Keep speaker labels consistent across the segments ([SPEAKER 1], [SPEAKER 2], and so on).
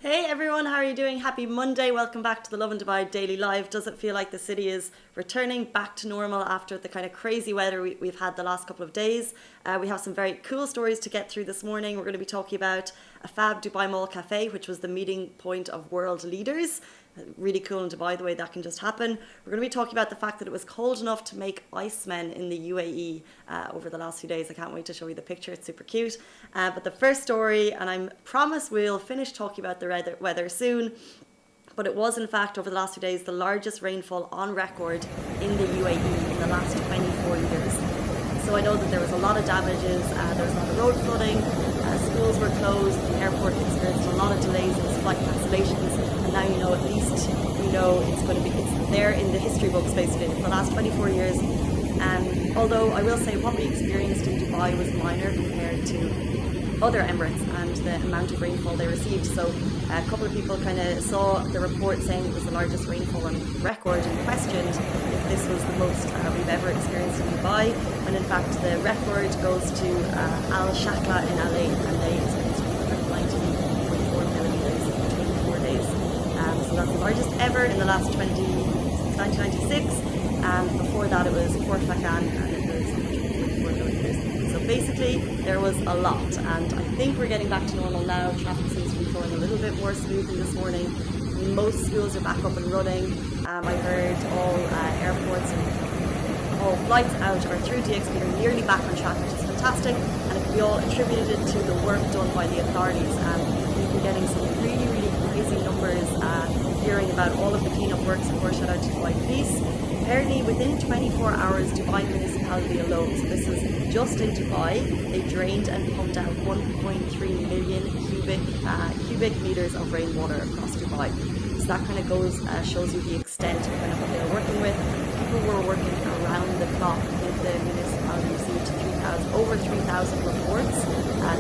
[SPEAKER 1] Hey everyone, how are you doing? Happy Monday. Welcome back to the Lovin Dubai Daily Live. Does it feel like the city is returning back to normal after the kind of crazy weather we've had the last couple of days? We have some very cool stories to get through this morning. We're going to be talking about a fab Dubai Mall cafe, which was the meeting point of world leaders. Really cool in Dubai the way that can just happen. We're going to be talking about the fact that it was cold enough to make icemen in the UAE over the last few days. I can't wait to show you the picture. It's super cute. But the first story, and I promise we'll finish talking about the weather soon, but it was in fact over the last few days the largest rainfall on record in the UAE in the last 24 years. So I know that there was a lot of damages, there was a lot of road flooding, schools were closed, the airport experienced a lot of delays and flight cancellations, and now you know, at least you know it's there in the history books basically for the last 24 years. Although I will say what we experienced in Dubai was minor compared to other Emirates and the amount of rainfall they received. So a couple of people kind of saw the report saying it was the largest rainfall on record and questioned if this was the most we've ever experienced in Dubai, when in fact the record goes to Al Shakla in LA, and they experienced 190.4 millimeters in 24 days. So that's the largest ever in the last since 1996. Before that it was Port Fakan, and it was 144 millimeters. So basically there was a lot, and I think we're getting back to normal now. Traffic seems to be flowing a little bit more smoothly this morning. Most schools are back up and running. I heard all airports and all flights out are through DXB are nearly back on track, which is fantastic, and it can be all attributed to the work done by the authorities. We've been getting some really crazy numbers, hearing about all of the cleanup works. Of course, shout out to Dubai Police. Apparently, within 24 hours, Dubai municipality alone, so this is just in Dubai, they drained and pumped out 1.3 million cubic meters of rainwater across Dubai. So that kind of shows you the extent of kind of what they were working with. People were working around the clock. I think the municipality received over 3,000 reports.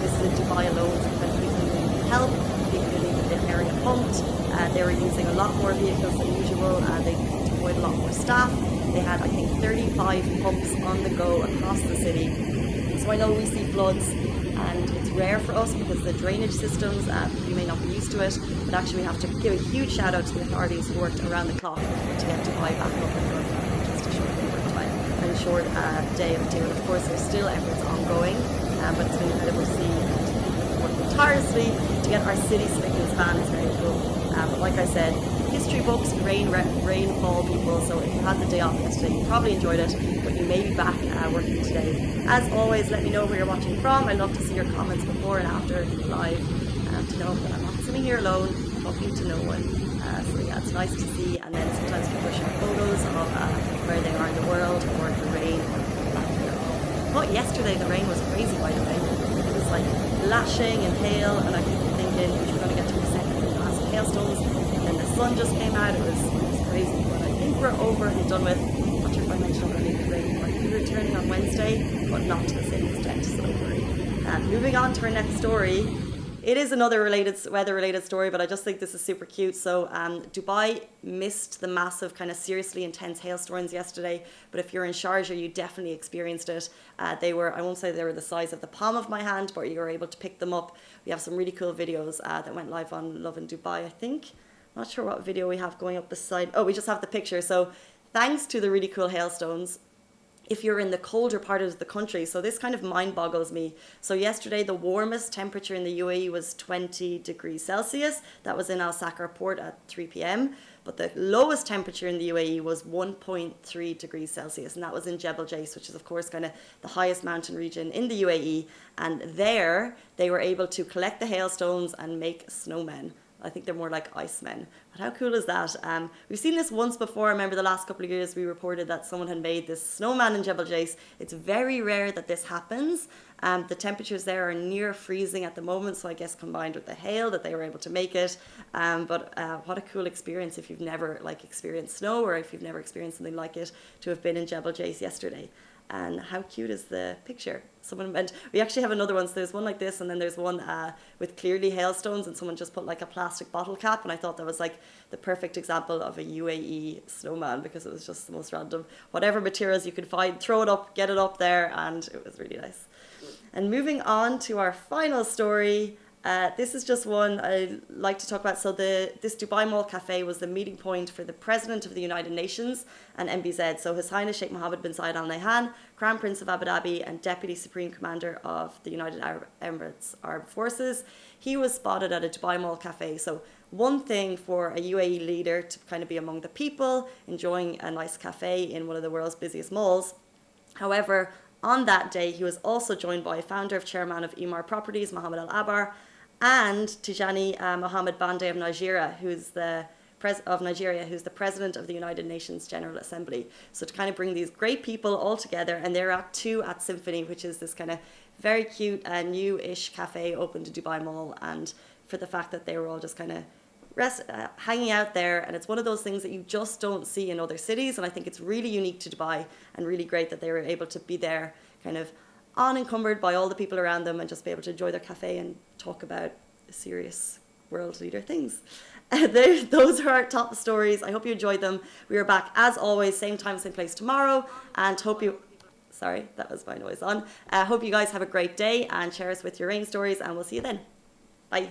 [SPEAKER 1] This is in Dubai alone, so kind of people who needed help, people who needed the area pumped. They were using a lot more vehicles than usual. They deployed a lot more staff. They had, I think, 35 pumps on the go across the city. So I know we see floods, and it's rare for us because the drainage systems, you may not be used to it, but actually we have to give a huge shout out to the authorities who worked around the clock to get Dubai back up and running, just a short number of time and a short day of doing. Of course, there's still efforts ongoing, but it's been incredible to see, and people working tirelessly to get our city spick and span. Is very cool. But like I said, history books, rainfall people, so if you had the day off yesterday, you probably enjoyed it, but you may be back working today. As always, let me know where you're watching from. I'd love to see your comments before and after the live, to know that I'm not sitting here alone, talking to no one. So yeah, it's nice to see, and then sometimes people share photos of where they are in the world, or the rain, or lack thereof. But yesterday the rain was crazy, by the way. It was like lashing and hail, and I keep thinking, which we're going to get to in a second, massive hailstones, and then the sun just came out. It was crazy, but I think we're over and done with. I'm not sure if I mentioned already, the rain might be returning on Wednesday, but not to the same extent, so don't worry. Moving on to our next story. It is another weather-related story, but I just think this is super cute. So Dubai missed the massive, kind of seriously intense hailstorms yesterday, but if you're in Sharjah, you definitely experienced it. I won't say they were the size of the palm of my hand, but you were able to pick them up. We have some really cool videos that went live on Lovin Dubai, I think. I'm not sure what video we have going up beside. Oh, we just have the picture. So thanks to the really cool hailstones, if you're in the colder part of the country, so this kind of mind boggles me. So yesterday, the warmest temperature in the UAE was 20 degrees Celsius. That was in Al Sakar port at 3 p.m. But the lowest temperature in the UAE was 1.3 degrees Celsius, and that was in Jebel Jais, which is of course kind of the highest mountain region in the UAE. And there, they were able to collect the hailstones and make snowmen. I think they're more like icemen. But how cool is that? We've seen this once before. I remember the last couple of years we reported that someone had made this snowman in Jebel Jais. It's very rare that this happens. The temperatures there are near freezing at the moment, so I guess combined with the hail that they were able to make it. But what a cool experience if you've never experienced snow, or if you've never experienced something like it, to have been in Jebel Jais yesterday. And how cute is the picture? We actually have another one. So there's one like this, and then there's one with clearly hailstones, and someone just put like a plastic bottle cap, and I thought that was like the perfect example of a UAE snowman, because it was just the most random. Whatever materials you could find, throw it up, get it up there, and it was really nice. And moving on to our final story, This is just one I like to talk about. So this Dubai Mall Cafe was the meeting point for the President of the United Nations and MBZ. So His Highness Sheikh Mohammed bin Zayed Al Nahyan, Crown Prince of Abu Dhabi and Deputy Supreme Commander of the United Arab Emirates Armed Forces. He was spotted at a Dubai Mall Cafe. So one thing for a UAE leader to kind of be among the people, enjoying a nice cafe in one of the world's busiest malls. However, on that day, he was also joined by founder of chairman of Emaar Properties, Mohammed Al Abar, and Tijani Mohammed Bande of Nigeria, who's the president of the United Nations General Assembly. So to kind of bring these great people all together, and they're at Symphony, which is this kind of very cute new-ish cafe open to Dubai Mall, and for the fact that they were all just kind of hanging out there, and it's one of those things that you just don't see in other cities, and I think it's really unique to Dubai and really great that they were able to be there kind of unencumbered by all the people around them and just be able to enjoy their cafe and talk about serious world leader things. Those are our top stories. I hope you enjoyed them. We are back as always, same time, same place tomorrow, and sorry, that was my noise on. Hope you guys have a great day and share us with your rain stories, and we'll see you then. Bye.